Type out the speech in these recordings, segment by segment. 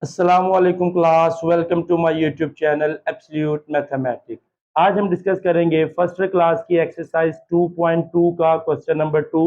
अस्सलाम वालेकुम class, welcome to my YouTube channel absolute mathematics. आज हम डिस्कस करेंगे फर्स्ट क्लास की एक्सरसाइज 2.2 का क्वेश्चन नंबर 2,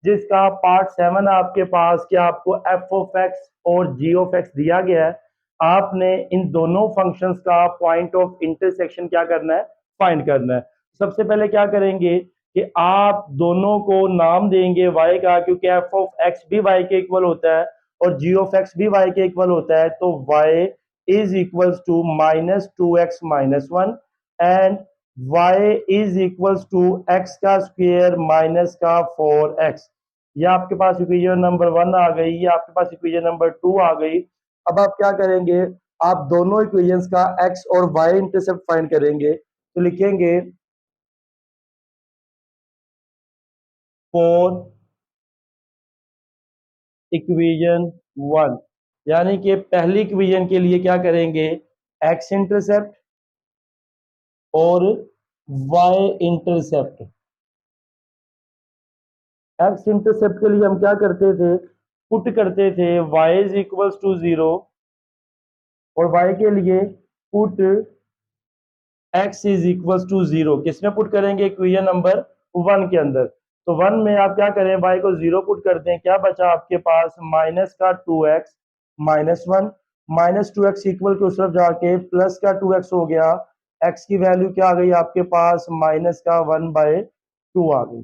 जिसका पार्ट 7 आपके पास कि आपको एफ ऑफ एक्स और जी ऑफ एक्स दिया गया है। आपने इन दोनों फंक्शंस का पॉइंट ऑफ इंटरसेक्शन क्या करना है, फाइंड करना है। सबसे पहले क्या करेंगे कि आप दोनों को नाम देंगे y का, क्योंकि एफ ऑफ एक्स भी y के इक्वल होता है और जी ऑफ एक्स भी y के इक्वल होता है। तो y is equals to -2x - 1 and y is equals to x का स्क्वायर माइनस का 4x। ये आपके पास इक्वेशन नंबर 1 आ गई, ये आपके पास इक्वेशन नंबर 2 आ गई। अब आप क्या करेंगे, आप दोनों इक्वेशंस का x और y इंटरसेप्ट फाइंड करेंगे। तो लिखेंगे 4 इक्वेशन 1, यानी कि पहली इक्वेशन के लिए क्या करेंगे, x इंटरसेप्ट और y इंटरसेप्ट। x इंटरसेप्ट के लिए हम क्या करते थे, पुट करते थे y इज इक्वल्स टू 0 और y के लिए put x is equals to 0। किसमें पुट करेंगे, इक्वेशन नंबर 1 के अंदर। तो 1 में आप क्या करें, y को 0 पुट करते हैं, क्या बचा आपके पास माइनस का 2x -1 -2x इक्वल के उस तरफ जाके प्लस का 2x हो गया। x की वैल्यू क्या आ गई आपके पास, माइनस का 1/2 आ गई।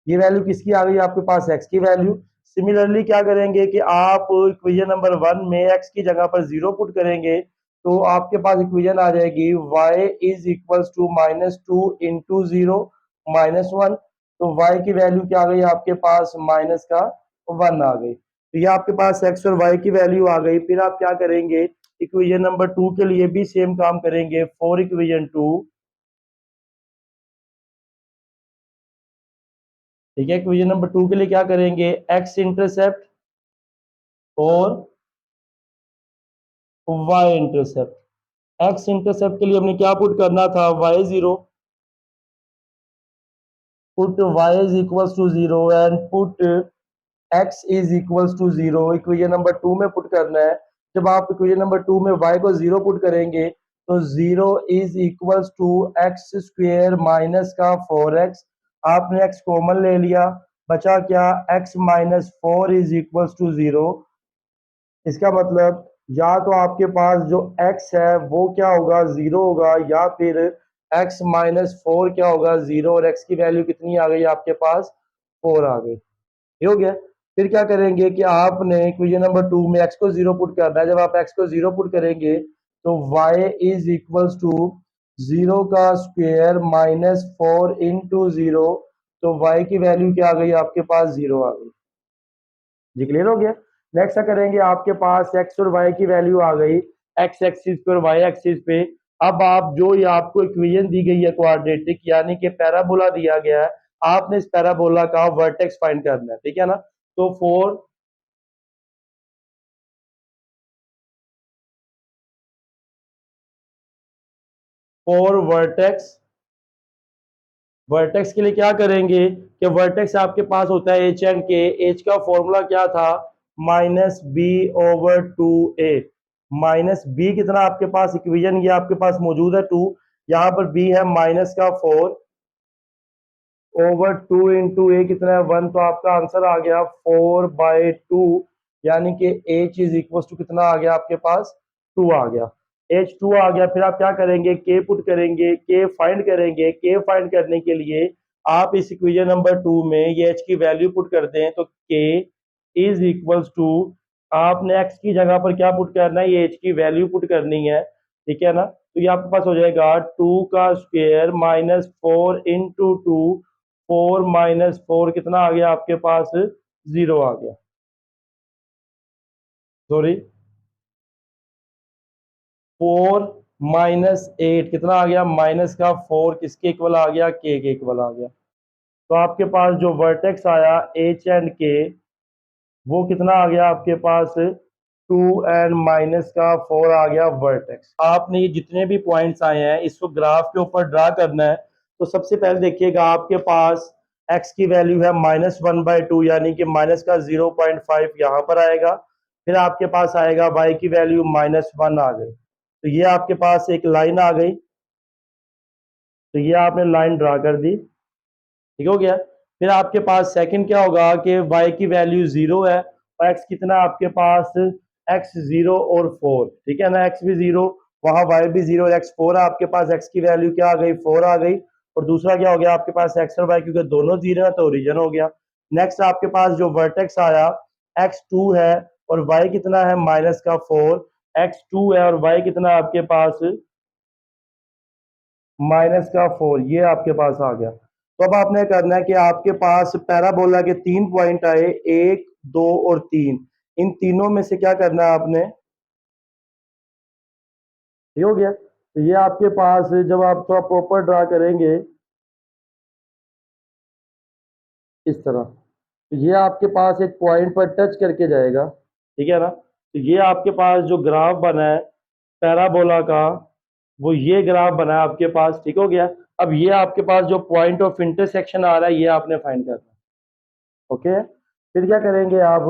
ये वैल्यू किसकी आ गई आपके पास, x की वैल्यू। सिमिलरली क्या करेंगे कि आप इक्वेशन नंबर 1 में x की जगह पर 0 पुट करेंगे, तो आपके पास इक्वेशन आ जाएगी y is equals to -2 into 0 -1। तो y की वैल्यू क्या आ गई आपके पास, माइनस का 1 आ गई। तो ये आपके पास x और y की वैल्यू आ गई। फिर आप क्या करेंगे, इक्वेशन नंबर 2 के लिए भी सेम काम करेंगे। फॉर इक्वेशन 2, ठीक है, इक्वेशन नंबर 2 के लिए क्या करेंगे, x इंटरसेप्ट और y इंटरसेप्ट। x इंटरसेप्ट के लिए हमने क्या पुट करना था, y0, put y is equals to 0 and put x is equals to 0 equation number 2 में पुट करना है। जब आप इक्वेशन नंबर 2 में y को 0 पुट करेंगे तो 0 is equals to X square minus का 4x। आपने x कॉमन ले लिया, बचा क्या, x minus 4 is equals to 0। इसका मतलब या तो आपके पास जो x है वो क्या होगा, 0 होगा, या फिर x माइनस 4 क्या होगा, 0, और x की वैल्यू कितनी आ गई आपके पास, 4 आ गई। ये हो गया। फिर क्या करेंगे कि आपने इक्वेशन नंबर 2 में x को 0 पुट करना है। जब आप x को 0 पुट करेंगे तो y इज इक्वल्स टू 0 का स्क्वायर माइनस 4 इंटू 0। तो y की वैल्यू क्या आ गई आपके पास, 0 आ गई। जी क्लियर हो गया। नेक्स्ट क्या करेंगे, आपके पास x और y की वैल्यू आ गई x एक्सिस पे और y एक्सिस पे। अब आप जो ये आपको इक्वेशन दी गई है क्वाड्रेटिक, यानी कि पैराबोला दिया गया है, आपने इस पैराबोला का वर्टेक्स फाइंड करना है, ठीक है ना। तो फोर वर्टेक्स के लिए क्या करेंगे कि वर्टेक्स आपके पास होता है एच एंड के। एच का फॉर्मूला क्या था, -b/2a। माइनस बी कितना आपके पास, इक्वेशन ये आपके पास मौजूद है 2, यहाँ पर बी है माइनस का 4/2 इंटू ए कितना है 1। तो आपका आंसर आ गया 4/2, यानी कि एच इज इक्वल टू कितना आ गया आपके पास, 2 आ गया। एच 2 आ गया। फिर आप क्या करेंगे, के पुट करेंगे, के फाइंड करेंगे। के फाइंड करने के लिए आप इस इक्वेशन नंबर 2 में ये एच की वैल्यू पुट करते हैं, तो के इज इक्वल्स टू, आपने एक्स की जगह पर क्या पुट करना है, ये एच की वैल्यू पुट करनी है, ठीक है ना। तो ये आपके पास हो जाएगा 2 का स्क्वायर माइनस 4 इंटू 2। 4 माइनस 4 कितना आ गया आपके पास, 0 आ गया। सॉरी, 4 - 8 कितना आ गया, माइनस का 4 किसके इक्वल आ गया, के इक्वल आ गया। तो आपके पास जो वर्टेक्स आया एच एंड के, वो कितना आ गया आपके पास, 2 एंड माइनस का 4 आ गया वर्टेक्स। आपने ये जितने भी पॉइंट्स आए हैं इसको ग्राफ के ऊपर ड्रा करना है। तो सबसे पहले देखिएगा, आपके पास x की वैल्यू है -1/2, यानी कि माइनस का 0.5 यहाँ पर आएगा। फिर आपके पास आएगा y की वैल्यू -1 आ गई, तो ये आपके पास एक लाइन आ गई, तो ये आपने लाइन ड्रा कर दी, ठीक हो गया। फिर आपके पास सेकंड क्या होगा कि y की वैल्यू 0 है और x कितना आपके पास, x 0 और 4, ठीक है ना, x भी 0, वहां y भी 0 और x 4 है आपके पास, x की वैल्यू क्या आ गई, 4 आ गई। और दूसरा क्या हो गया आपके पास, x और y क्योंकि दोनों 0 है तो ओरिजिन हो गया। नेक्स्ट आपके पास जो वर्टेक्स आया x2 है और y कितना है -4, x2 है और y कितना आपके पास -4, ये आपके पास आ गया। तो अब आपने करना है कि आपके पास पैराबोला के 3 पॉइंट आए, 1, 2 और 3, इन तीनों में से क्या करना है आपने, ये हो गया। तो ये आपके पास जब आप थोड़ा प्रॉपर ड्रा करेंगे इस तरह, तो ये आपके पास एक पॉइंट पर टच करके जाएगा, ठीक है ना। तो ये आपके पास जो ग्राफ बना है पैराबोला का, वो ये ग्राफ बना है आपके पास, ठीक हो गया। अब ये आपके पास जो पॉइंट ऑफ इंटरसेक्शन आ रहा है ये आपने फाइंड करना है, ओके। फिर क्या करेंगे आप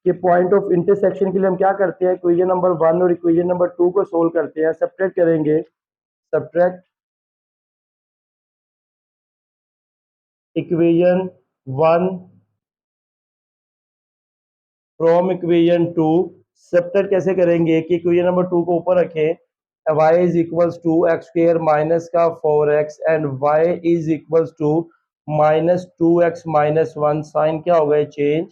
कि पॉइंट ऑफ इंटरसेक्शन के लिए हम क्या करते हैं, इक्वेशन नंबर 1 और इक्वेशन नंबर 2 को सोल्व करते हैं, सब्ट्रैक्ट करेंगे, subtract equation 1 from equation 2। Subtract कैसे करेंगे कि इक्वेशन नंबर 2 को ऊपर रखें, y is equals to X square minus का 4x and y is equals to -2x -1, sign क्या हो गए चेंज,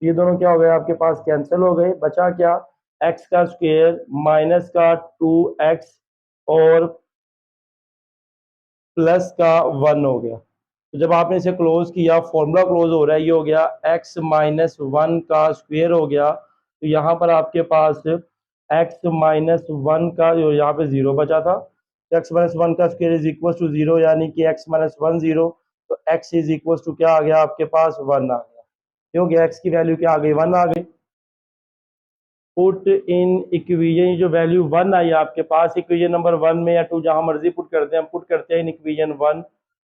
ये दोनों क्या हो गए आपके पास कैंसिल हो गए, बचा क्या, x का स्क्वायर माइनस का 2x और प्लस का 1 हो गया। तो जब आपने इसे क्लोज किया, फॉर्मूला क्लोज हो रहा है, ये हो गया x -1 का स्क्वायर हो गया, तो यहाँ पर आपके पास x -1 का जो यहाँ पे 0 बचा था, तो x -1 का स्क्वायर इज इक्वल टू 0, यानी कि x -1 0, तो x इज इक्वल टू क्या आ गया आपके पास 1 आ गया, क्योंकि x की वैल्यू क्या आ गई 1 आ गई। पुट इन इक्वेशन, जो वैल्यू 1 आई आपके पास इक्वेशन नंबर 1 में या 2 जहां मर्जी पुट करते हैं, हम पुट करते हैं इन इक्वेशन 1,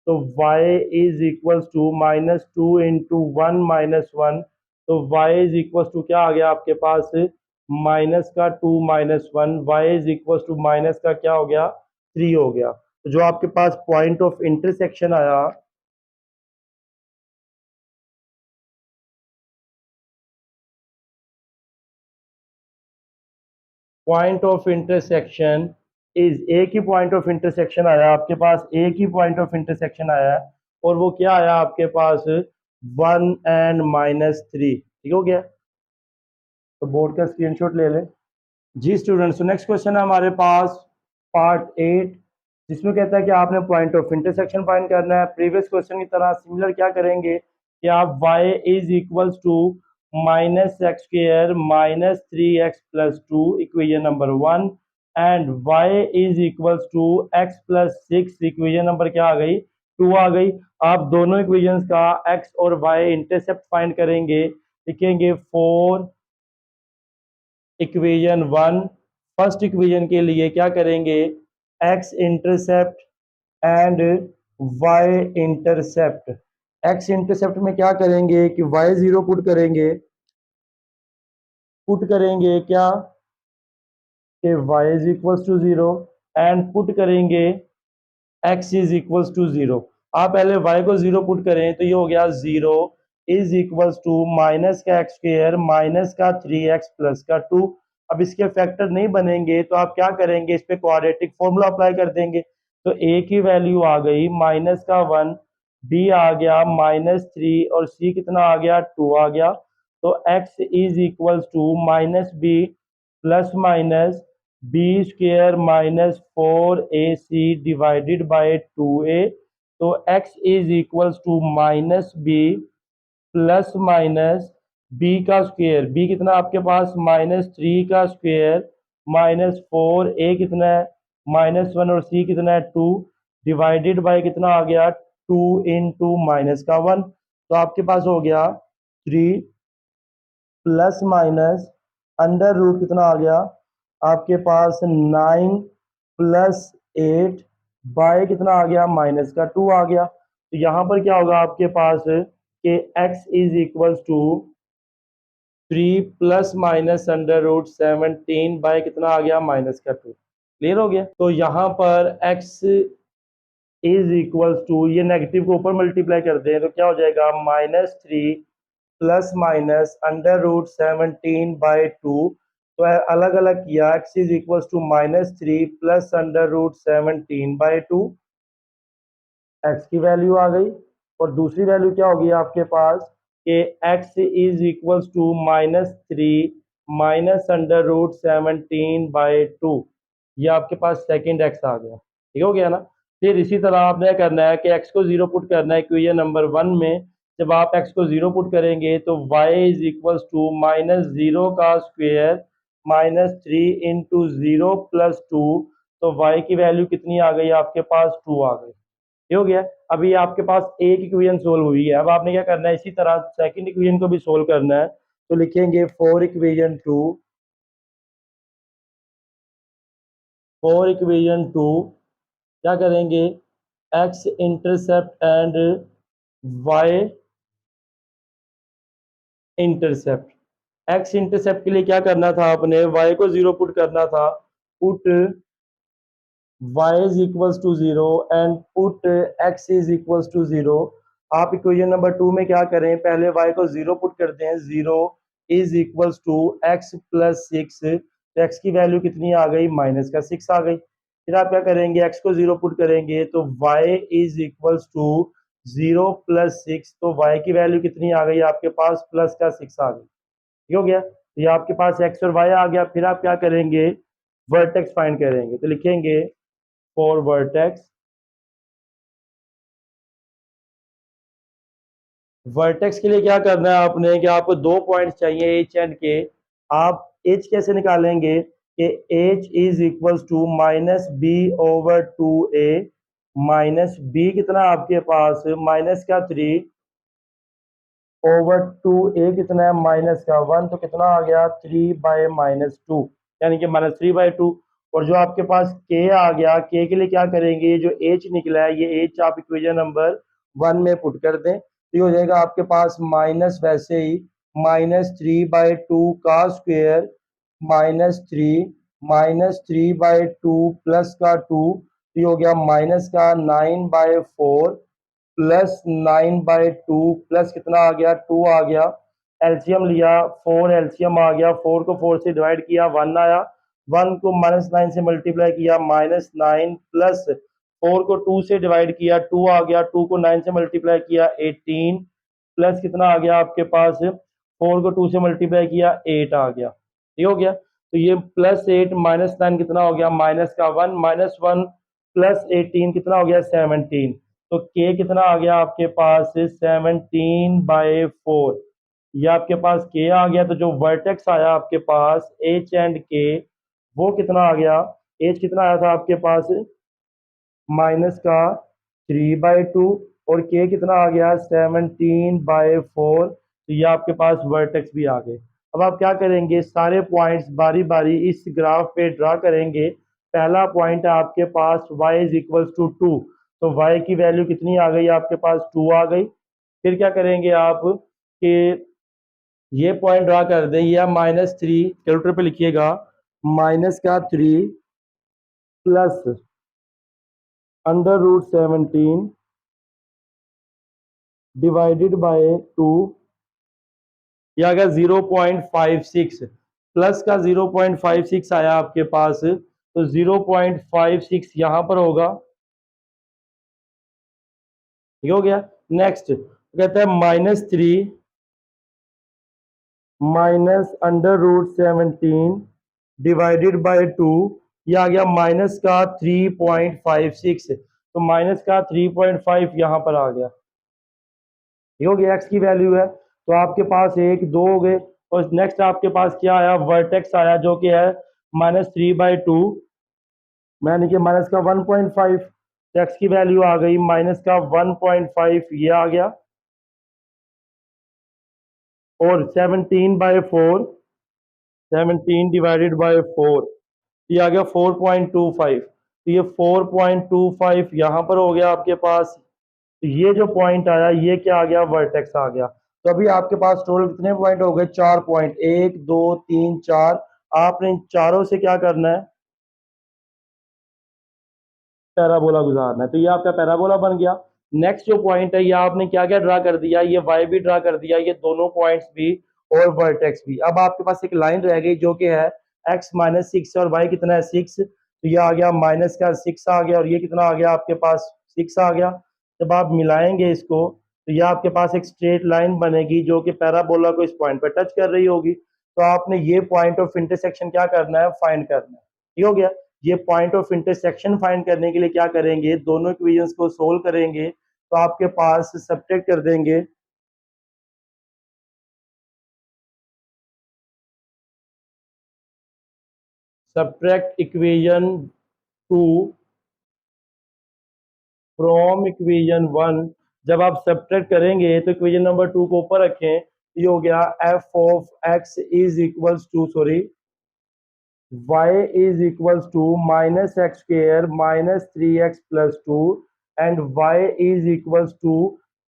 तो y is equals to -2 into 1 -1, तो y इज इक्वल्स टू क्या आ गया आपके पास माइनस का 2 -1, y is equals to minus का क्या हो गया 3 हो गया। तो जो आपके पास पॉइंट ऑफ इंटरसेक्शन आया, पॉइंट ऑफ इंटरसेक्शन इज, एक ही पॉइंट ऑफ इंटरसेक्शन आया आपके पास, एक ही पॉइंट ऑफ इंटरसेक्शन आया है, और वो क्या आया आपके पास 1 एंड -3, ठीक हो गया। तो बोर्ड का स्क्रीनशॉट ले लें जी स्टूडेंट्स। तो नेक्स्ट क्वेश्चन है हमारे पास पार्ट 8, जिसमें कहता है कि आपने पॉइंट ऑफ इंटरसेक्शन फाइंड करना है। प्रीवियस क्वेश्चन की तरह सिमिलर क्या करेंगे कि आप y is equals to -x² -3x+2 equation number 1 and y is equals to x+6, equation number क्या आ गई 2 आ गई। आप दोनों इक्वेशंस का x और y इंटरसेप्ट फाइंड करेंगे, लिखेंगे 4 इक्वेशन 1, फर्स्ट इक्वेशन के लिए क्या करेंगे, x intercept and y intercept. x intercept में क्या करेंगे कि y0 पुट करेंगे क्या कि y is equals to 0 and put करेंगे x इज इक्वल्स टू 0। आप पहले y को 0 पुट करें तो ये हो गया 0 इज इक्वल्स टू माइनस का x² माइनस का 3x प्लस का 2। अब इसके फैक्टर नहीं बनेंगे तो आप क्या करेंगे, इस पे क्वाड्रेटिक फॉर्मूला अप्लाई कर देंगे, तो a की वैल्यू आ गई माइनस का 1, b आ गया -3 और c कितना आ गया 2 आ गया। तो x is equals to -b plus minus b² -4ac divided by 2a, तो x is equals to -b plus minus b का स्क्वायर, b कितना आपके पास -3 का स्क्वायर -4a कितना है -1 और c कितना है 2 डिवाइडेड बाय कितना आ गया 2 इंटू माइनस का 1, तो आपके पास हो गया 3 प्लस माइनस अंडर रूट कितना आ गया आपके पास 9 प्लस 8 बाय कितना आ गया -2 आ गया। तो यहाँ पर क्या होगा आपके पास कि x is equals to 3 plus minus under root 17 by कितना आ गया माइनस का 2। क्लियर हो गया। तो यहाँ पर x इज इक्वल्स टू, ये नेगेटिव को ऊपर मल्टीप्लाई कर दें तो क्या हो जाएगा -3 plus minus under root 17 by 2। तो अलग अलग किया, x is equals to -3 plus under root 17 by 2, x की वैल्यू आ गई। और दूसरी वैल्यू क्या होगी आपके पास कि x is equals to -3 minus under root 17 by 2, ये आपके पास सेकंड x आ गया। ठीक हो गया ना। फिर इसी तरह आपने करना है कि x को 0 पुट करना है इक्वेशन नंबर 1 में। जब आप x को 0 पुट करेंगे तो y इज इक्वल्स टू -0 का स्क्वायर -3 इंटू 0 प्लस 2, तो y की वैल्यू कितनी आ गई आपके पास 2 आ गई। ये हो गया। अभी आपके पास एक इक्वेशन सोल्व हुई है, अब आपने क्या करना है इसी तरह सेकंड इक्वेशन को भी सोल्व करना है। तो लिखेंगे फॉर इक्वेशन 2 क्या करेंगे x intercept and y intercept. x intercept के लिए क्या करना था आपने, y को 0 पुट करना था, put y is equals to 0 and put x is equals to 0। आप इक्वेशन नंबर 2 में क्या करें, पहले y को 0 पुट करते हैं, 0 is equals to x plus 6। तो x की वैल्यू कितनी आ गई माइनस का 6 आ गई। फिर आप क्या करेंगे, x को 0 पुट करेंगे तो y is equals to 0 plus 6, तो y की वैल्यू कितनी आ गई आपके पास प्लस का 6 आ गई। ठीक हो गया। तो ये आपके पास x और y आ गया। फिर आप क्या करेंगे वर्टेक्स फाइंड करेंगे, तो लिखेंगे फॉर वर्टेक्स के लिए क्या करना है आपने कि आपको 2 पॉइंट्स चाहिए एच एंड के। आप एच कैसे निकालेंगे कि H is equals to minus B over 2a, minus B कितना आपके पास माइनस का 3 ओवर 2a कितना है माइनस का 1, तो कितना आ गया 3 बाय -2, यानी कि -3/2। और जो आपके पास k आ गया, k के लिए क्या करेंगे, जो h निकला है ये h आप इक्वेशन नंबर 1 में पुट कर दें, तो ये हो जाएगा आपके पास माइनस, वैसे ही -3/2 का स्क्वायर -3 प्लस का 2, तो ये हो गया माइनस का 9/4 प्लस 9/2 प्लस कितना आ गया 2 आ गया। एलसीएम लिया 4, एलसीएम आ गया, 4 को 4 से डिवाइड किया 1 आया, 1 को -9 से मल्टीप्लाई किया -9 प्लस 4 को 2 से डिवाइड किया 2 आ गया, 2 को 9 से मल्टीप्लाई किया 18 प्लस कितना आ गया आपके पास 4 को 2 से मल्टीप्लाई किया 8 आ गया। ये हो गया। तो ये +8 -9 कितना हो गया माइनस का 1, -1 प्लस 18 कितना हो गया 17। तो k कितना आ गया आपके पास 17/4, ये आपके पास k आ गया। तो जो वर्टेक्स आया आपके पास h एंड k, वो कितना आ गया, h कितना आया था आपके पास माइनस का 3/2 और k कितना आ गया 17/4। तो ये आपके पास वर्टेक्स भी आ गए। अब आप क्या करेंगे, सारे पॉइंट्स बारी बारी इस ग्राफ पे ड्रा करेंगे। पहला पॉइंट है आपके पास y इज इक्वल्स टू 2, तो y की वैल्यू कितनी आ गई आपके पास 2 आ गई। फिर क्या करेंगे आप कि ये पॉइंट ड्रा कर दें, या -3 कैलकुलेटर पे लिखिएगा, माइनस का 3 plus under root 17 divided by 2, यह आ गया 0.56, प्लस का 0.56 आया आपके पास, तो 0.56 यहां पर होगा। ये हो गया। नेक्स्ट कहता है -3 minus under root 17 divided by 2, ये आ गया माइनस का 3.56, तो माइनस का 3.5 यहां पर आ गया। ये हो गया, एक्स की वैल्यू है। तो आपके पास 1 2 हो गए। और नेक्स्ट आपके पास क्या आया, वर्टेक्स आया जो कि है -3/2, यानी कि माइनस का 1.5, एक्स की वैल्यू आ गई माइनस का 1.5, ये आ गया। और 17/4, 17 डिवाइडेड बाय 4, ये आ गया 4.25, तो ये 4.25 यहाँ पर हो गया आपके पास। तो ये जो पॉइंट आया ये क्या आ गया वर्टेक्स आ गया। तो अभी आपके पास टोटल कितने पॉइंट हो गए? 4 पॉइंट, 1 2 3 4। आपने इन चारों से क्या करना है? पैराबोला गुजारना है। तो ये आपका पैराबोला बन गया। नेक्स्ट जो पॉइंट है, ये आपने क्या क्या ड्रा कर दिया? ये वाई भी ड्रा कर दिया, ये दोनों पॉइंट्स भी और वर्टेक्स भी। अब आपके पास एक लाइन रह गई जो कि है x माइनस सिक्स और y कितना है? 6। तो ये आ गया माइनस का 6 आ गया, और ये कितना आ गया आपके पास? 6 आ गया। जब आप मिलाएंगे इसको तो ये आपके पास एक स्ट्रेट लाइन बनेगी जो कि पैराबोला को इस पॉइंट पर टच कर रही होगी। तो आपने ये पॉइंट ऑफ इंटरसेक्शन क्या करना है? फाइंड करना है। ये हो गया। ये पॉइंट ऑफ इंटरसेक्शन फाइंड करने के लिए क्या करेंगे? दोनों इक्वेशंस को सोल्व करेंगे। तो आपके पास सब्ट्रैक्ट कर देंगे, सब्ट्रैक्ट इक्वेशन 2 फ्रॉम इक्वेशन 1। जब आप सब्ट्रैक्ट करेंगे तो इक्वेशन नंबर 2 को ऊपर रखें। ये हो गया F of X is equals to, sorry, y is equals to minus x square minus 3x plus 2 and y is equals to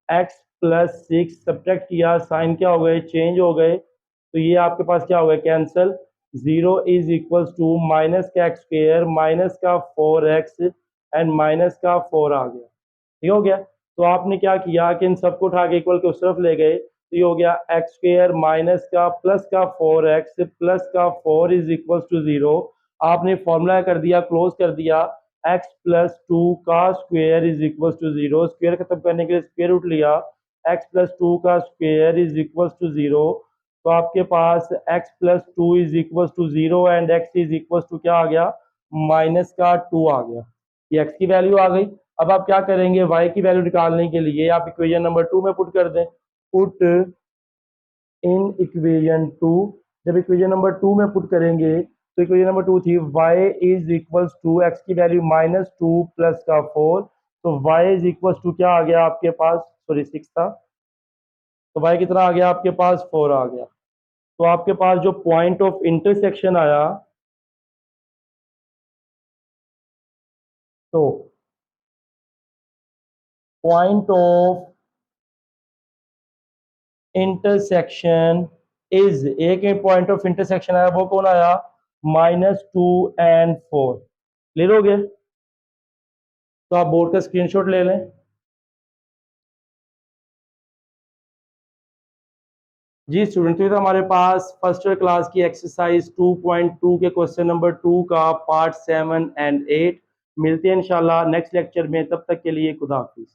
x plus 6। Subtract किया, साइन क्या हो गए? चेंज हो गए। तो ये आपके पास क्या हो गया? Cancel. 0 is equals to minus का एक्स स्क्र माइनस का 4x एंड माइनस का 4 आ गया। ठीक हो गया। तो आपने क्या किया कि इन सबको उठा के इक्वल के उस तरफ ले गए। तो ये हो गया एक्स स्क्र माइनस का प्लस का 4x प्लस का 4 इज इक्वल टू 0। आपने फॉर्मूला कर दिया, क्लोज कर दिया, x प्लस 2 का square is equal to 0। Square खत्म करने के लिए स्क्वेयर रूट लिया, x प्लस 2 का स्क्वेयर इज इक्वल टू 0। तो आपके पास x plus 2 is equal to 0 and x is equal to क्या आ गया? माइनस का 2 आ गया। ये x की वैल्यू आ गई। अब आप क्या करेंगे? y की वैल्यू निकालने के लिए आप इक्वेशन नंबर 2 में पुट कर दें। Put in equation 2। जब इक्वेशन नंबर 2 में पुट करेंगे तो इक्वेशन नंबर 2 थी y is equals to x की वैल्यू माइनस 2 प्लस का 4। तो y इज इक्वल्स टू क्या आ गया आपके पास? सॉरी 6 था। तो y कितना आ गया आपके पास? 4 आ गया। तो आपके पास जो पॉइंट ऑफ इंटरसेक्शन आया, तो पॉइंट ऑफ इंटरसेक्शन इज, एक पॉइंट ऑफ इंटरसेक्शन आया, वो कौन आया? -2 and 4। क्लियर हो गया। तो आप बोर्ड का स्क्रीनशॉट ले लें। जी स्टूडेंट, तो हमारे पास फर्स्ट ईयर क्लास की एक्सरसाइज 2.2 के क्वेश्चन नंबर 2 का पार्ट 7 एंड 8। मिलते हैं इंशाल्लाह नेक्स्ट लेक्चर में। तब तक के लिए खुदा हाफिज।